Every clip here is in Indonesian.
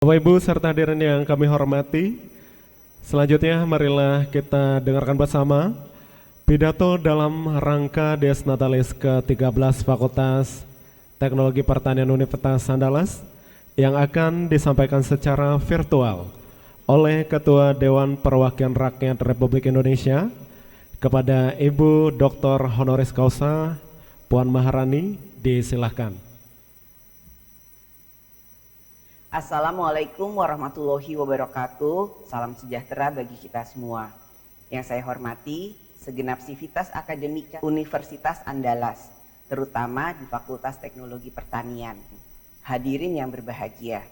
Bapak Ibu serta hadirin yang kami hormati, selanjutnya marilah kita dengarkan bersama pidato dalam rangka Dies Natalis ke-13 Fakultas Teknologi Pertanian Universitas Andalas yang akan disampaikan secara virtual oleh Ketua Dewan Perwakilan Rakyat Republik Indonesia kepada Ibu Dr. Honoris Causa Puan Maharani. Disilahkan. Assalamualaikum warahmatullahi wabarakatuh. Salam sejahtera bagi kita semua. Yang saya hormati segenap sivitas akademika Universitas Andalas, terutama di Fakultas Teknologi Pertanian. Hadirin yang berbahagia.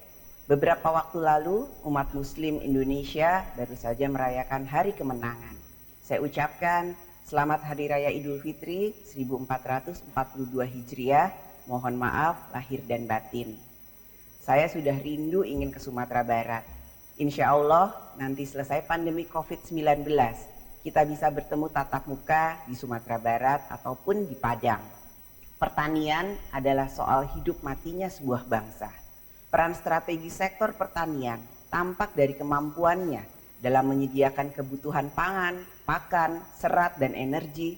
Beberapa waktu lalu umat muslim Indonesia baru saja merayakan Hari Kemenangan. Saya ucapkan selamat Hari Raya Idul Fitri 1442 Hijriah. Mohon maaf lahir dan batin. Saya sudah rindu ingin ke Sumatera Barat. Insya Allah nanti selesai pandemi COVID-19, kita bisa bertemu tatap muka di Sumatera Barat ataupun di Padang. Pertanian adalah soal hidup matinya sebuah bangsa. Peran strategi sektor pertanian tampak dari kemampuannya dalam menyediakan kebutuhan pangan, pakan, serat, dan energi.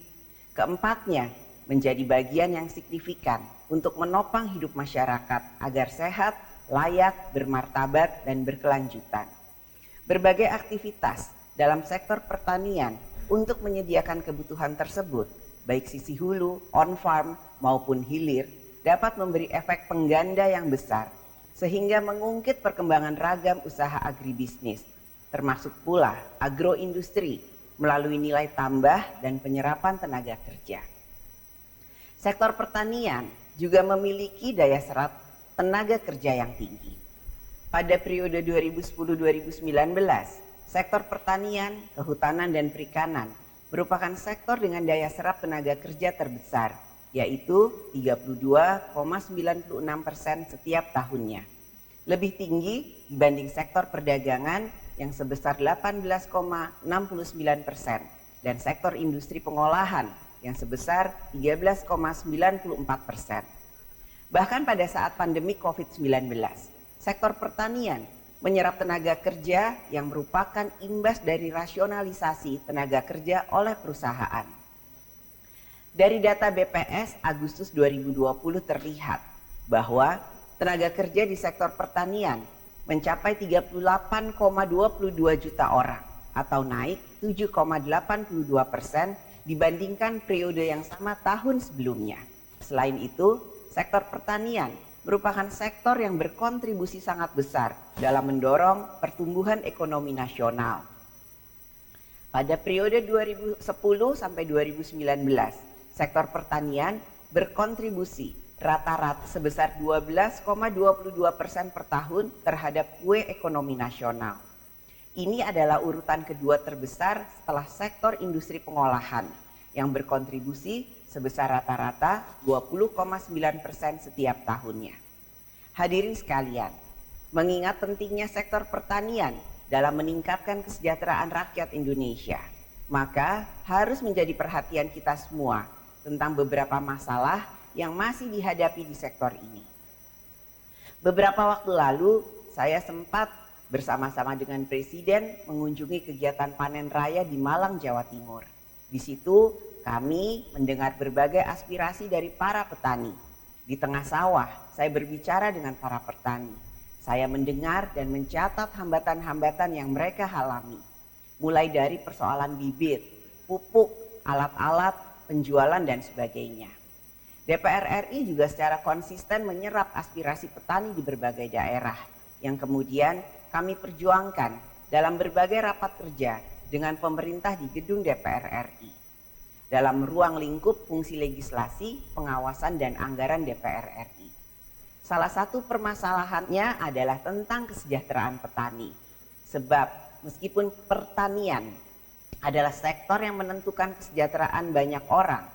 Keempatnya, menjadi bagian yang signifikan untuk menopang hidup masyarakat agar sehat, layak, bermartabat, dan berkelanjutan. Berbagai aktivitas dalam sektor pertanian untuk menyediakan kebutuhan tersebut, baik sisi hulu, on-farm, maupun hilir, dapat memberi efek pengganda yang besar, sehingga mengungkit perkembangan ragam usaha agribisnis, termasuk pula agroindustri, melalui nilai tambah dan penyerapan tenaga kerja. Sektor pertanian juga memiliki daya serap tenaga kerja yang tinggi. Pada periode 2010-2019, sektor pertanian, kehutanan, dan perikanan merupakan sektor dengan daya serap tenaga kerja terbesar, yaitu 32,96% setiap tahunnya. Lebih tinggi dibanding sektor perdagangan yang sebesar 18,69% dan sektor industri pengolahan yang sebesar 13,94%. Bahkan pada saat pandemi COVID-19, sektor pertanian menyerap tenaga kerja yang merupakan imbas dari rasionalisasi tenaga kerja oleh perusahaan. Dari data BPS Agustus 2020 terlihat bahwa tenaga kerja di sektor pertanian mencapai 38,22 juta orang atau naik 7,82% dibandingkan periode yang sama tahun sebelumnya. Selain itu, sektor pertanian merupakan sektor yang berkontribusi sangat besar dalam mendorong pertumbuhan ekonomi nasional. Pada periode 2010 sampai 2019, sektor pertanian berkontribusi rata-rata sebesar 12,22% per tahun terhadap kue ekonomi nasional. Ini adalah urutan kedua terbesar setelah sektor industri pengolahan yang berkontribusi sebesar rata-rata 20,9% setiap tahunnya. Hadirin sekalian, mengingat pentingnya sektor pertanian dalam meningkatkan kesejahteraan rakyat Indonesia, maka harus menjadi perhatian kita semua tentang beberapa masalah yang masih dihadapi di sektor ini. Beberapa waktu lalu, saya sempat bersama-sama dengan Presiden mengunjungi kegiatan panen raya di Malang, Jawa Timur. Di situ kami mendengar berbagai aspirasi dari para petani. Di tengah sawah, saya berbicara dengan para petani. Saya mendengar dan mencatat hambatan-hambatan yang mereka alami. Mulai dari persoalan bibit, pupuk, alat-alat, penjualan, dan sebagainya. DPR RI juga secara konsisten menyerap aspirasi petani di berbagai daerah, yang kemudian kami perjuangkan dalam berbagai rapat kerja dengan pemerintah di gedung DPR RI. Dalam ruang lingkup fungsi legislasi, pengawasan, dan anggaran DPR RI. Salah satu permasalahannya adalah tentang kesejahteraan petani. Sebab meskipun pertanian adalah sektor yang menentukan kesejahteraan banyak orang,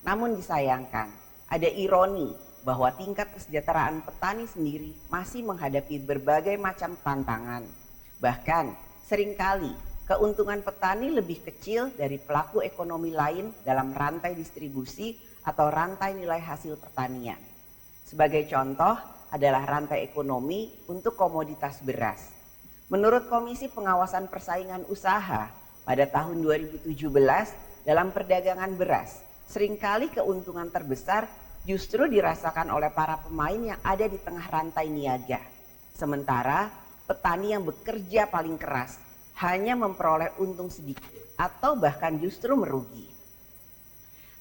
namun disayangkan ada ironi bahwa tingkat kesejahteraan petani sendiri masih menghadapi berbagai macam tantangan. Bahkan seringkali keuntungan petani lebih kecil dari pelaku ekonomi lain dalam rantai distribusi atau rantai nilai hasil pertanian. Sebagai contoh, adalah rantai ekonomi untuk komoditas beras. Menurut Komisi Pengawasan Persaingan Usaha, pada tahun 2017 dalam perdagangan beras, seringkali keuntungan terbesar justru dirasakan oleh para pemain yang ada di tengah rantai niaga. Sementara petani yang bekerja paling keras hanya memperoleh untung sedikit atau bahkan justru merugi.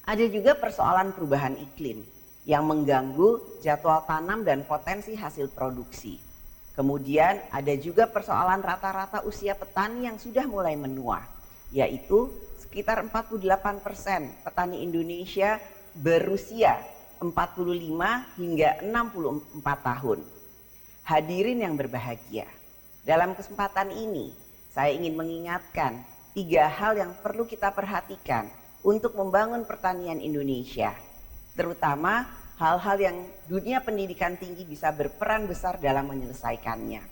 Ada juga persoalan perubahan iklim yang mengganggu jadwal tanam dan potensi hasil produksi. Kemudian ada juga persoalan rata-rata usia petani yang sudah mulai menua, yaitu sekitar 48% petani Indonesia berusia 45 hingga 64 tahun. Hadirin yang berbahagia, dalam kesempatan ini saya ingin mengingatkan 3 hal yang perlu kita perhatikan untuk membangun pertanian Indonesia, terutama hal-hal yang dunia pendidikan tinggi bisa berperan besar dalam menyelesaikannya.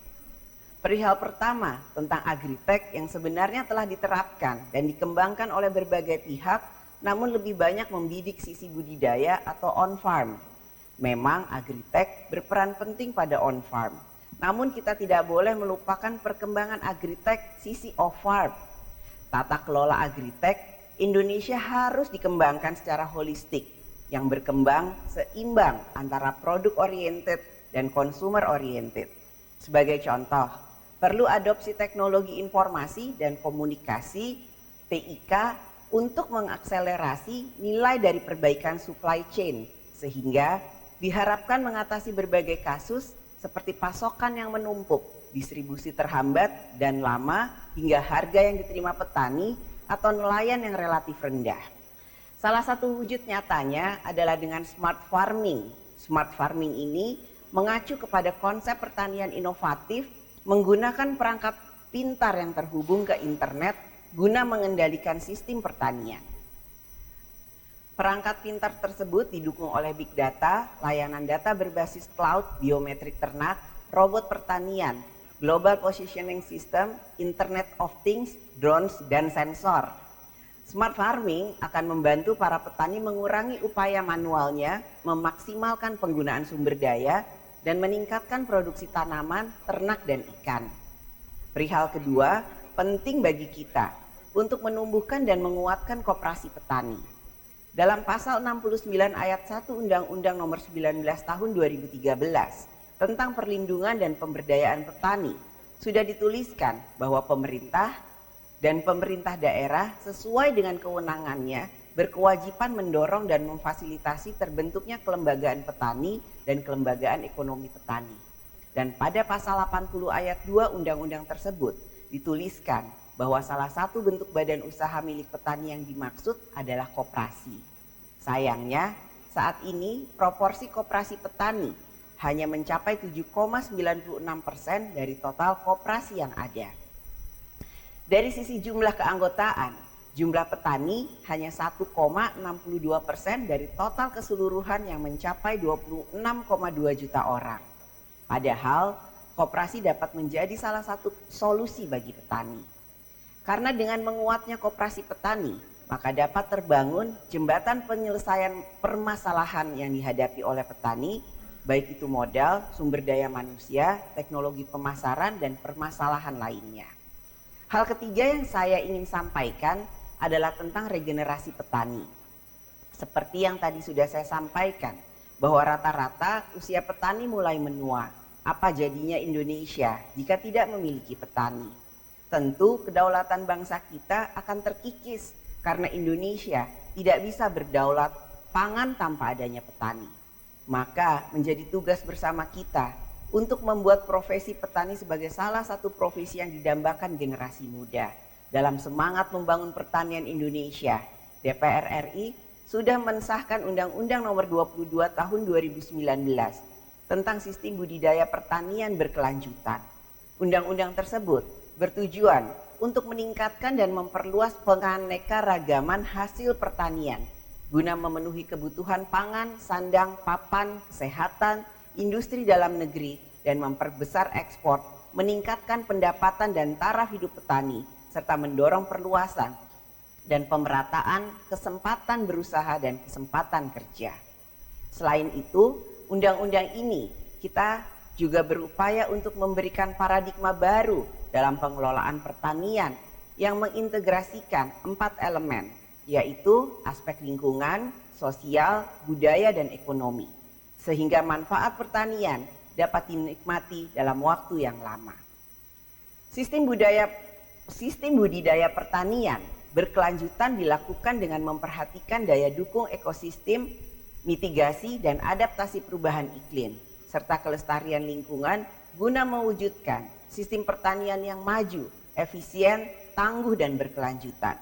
Perihal pertama tentang agritech yang sebenarnya telah diterapkan dan dikembangkan oleh berbagai pihak, namun lebih banyak membidik sisi budidaya atau on-farm. Memang agritech berperan penting pada on-farm, namun kita tidak boleh melupakan perkembangan agritech sisi off-farm. Tata kelola agritech Indonesia harus dikembangkan secara holistik, yang berkembang seimbang antara produk oriented dan consumer oriented. Sebagai contoh, perlu adopsi teknologi informasi dan komunikasi (TIK) untuk mengakselerasi nilai dari perbaikan supply chain, sehingga diharapkan mengatasi berbagai kasus seperti pasokan yang menumpuk, distribusi terhambat dan lama, hingga harga yang diterima petani atau nelayan yang relatif rendah. Salah satu wujud nyatanya adalah dengan smart farming. Smart farming ini mengacu kepada konsep pertanian inovatif menggunakan perangkat pintar yang terhubung ke internet guna mengendalikan sistem pertanian. Perangkat pintar tersebut didukung oleh big data, layanan data berbasis cloud, biometrik ternak, robot pertanian, global positioning system, internet of things, drones, dan sensor. Smart farming akan membantu para petani mengurangi upaya manualnya, memaksimalkan penggunaan sumber daya, dan meningkatkan produksi tanaman, ternak, dan ikan. Perihal kedua, penting bagi kita untuk menumbuhkan dan menguatkan koperasi petani. Dalam pasal 69 ayat 1 Undang-Undang Nomor 19 Tahun 2013 tentang perlindungan dan pemberdayaan petani sudah dituliskan bahwa pemerintah dan pemerintah daerah sesuai dengan kewenangannya berkewajiban mendorong dan memfasilitasi terbentuknya kelembagaan petani dan kelembagaan ekonomi petani. Dan pada pasal 80 ayat 2 undang-undang tersebut dituliskan bahwa salah satu bentuk badan usaha milik petani yang dimaksud adalah koperasi. Sayangnya saat ini proporsi koperasi petani hanya mencapai 7,96% dari total koperasi yang ada. Dari sisi jumlah keanggotaan, jumlah petani hanya 1,62% dari total keseluruhan yang mencapai 26,2 juta orang. Padahal koperasi dapat menjadi salah satu solusi bagi petani. Karena dengan menguatnya koperasi petani, maka dapat terbangun jembatan penyelesaian permasalahan yang dihadapi oleh petani, baik itu modal, sumber daya manusia, teknologi pemasaran, dan permasalahan lainnya. Hal ketiga yang saya ingin sampaikan adalah tentang regenerasi petani. Seperti yang tadi sudah saya sampaikan, bahwa rata-rata usia petani mulai menua. Apa jadinya Indonesia jika tidak memiliki petani? Tentu kedaulatan bangsa kita akan terkikis karena Indonesia tidak bisa berdaulat pangan tanpa adanya petani. Maka menjadi tugas bersama kita untuk membuat profesi petani sebagai salah satu profesi yang didambakan generasi muda. Dalam semangat membangun pertanian Indonesia, DPR RI sudah mensahkan Undang-Undang Nomor 22 Tahun 2019 tentang Sistem Budidaya Pertanian Berkelanjutan. Undang-undang tersebut bertujuan untuk meningkatkan dan memperluas penganekaragaman hasil pertanian guna memenuhi kebutuhan pangan, sandang, papan, kesehatan, industri dalam negeri, dan memperbesar ekspor, meningkatkan pendapatan dan taraf hidup petani, serta mendorong perluasan dan pemerataan kesempatan berusaha dan kesempatan kerja. Selain itu, undang-undang ini kita juga berupaya untuk memberikan paradigma baru dalam pengelolaan pertanian yang mengintegrasikan 4 elemen, yaitu aspek lingkungan, sosial, budaya, dan ekonomi, sehingga manfaat pertanian dapat dinikmati dalam waktu yang lama. Sistem budidaya pertanian berkelanjutan dilakukan dengan memperhatikan daya dukung ekosistem, mitigasi dan adaptasi perubahan iklim, serta kelestarian lingkungan guna mewujudkan sistem pertanian yang maju, efisien, tangguh dan berkelanjutan.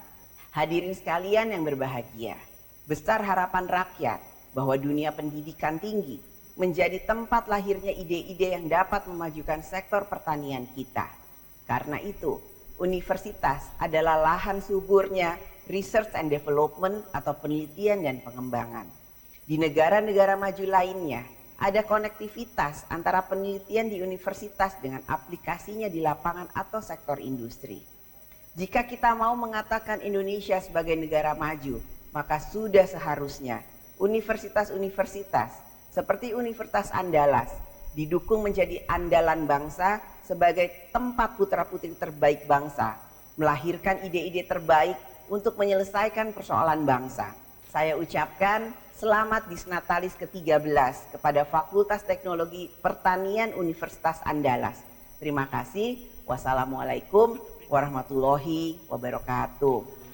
Hadirin sekalian yang berbahagia, besar harapan rakyat bahwa dunia pendidikan tinggi menjadi tempat lahirnya ide-ide yang dapat memajukan sektor pertanian kita. Karena itu, universitas adalah lahan suburnya research and development atau penelitian dan pengembangan. Di negara-negara maju lainnya, ada konektivitas antara penelitian di universitas dengan aplikasinya di lapangan atau sektor industri. Jika kita mau mengatakan Indonesia sebagai negara maju, maka sudah seharusnya universitas-universitas seperti Universitas Andalas didukung menjadi andalan bangsa sebagai tempat putra-putri terbaik bangsa, melahirkan ide-ide terbaik untuk menyelesaikan persoalan bangsa. Saya ucapkan selamat Disnatalis ke-13 kepada Fakultas Teknologi Pertanian Universitas Andalas. Terima kasih. Wassalamualaikum warahmatullahi wabarakatuh.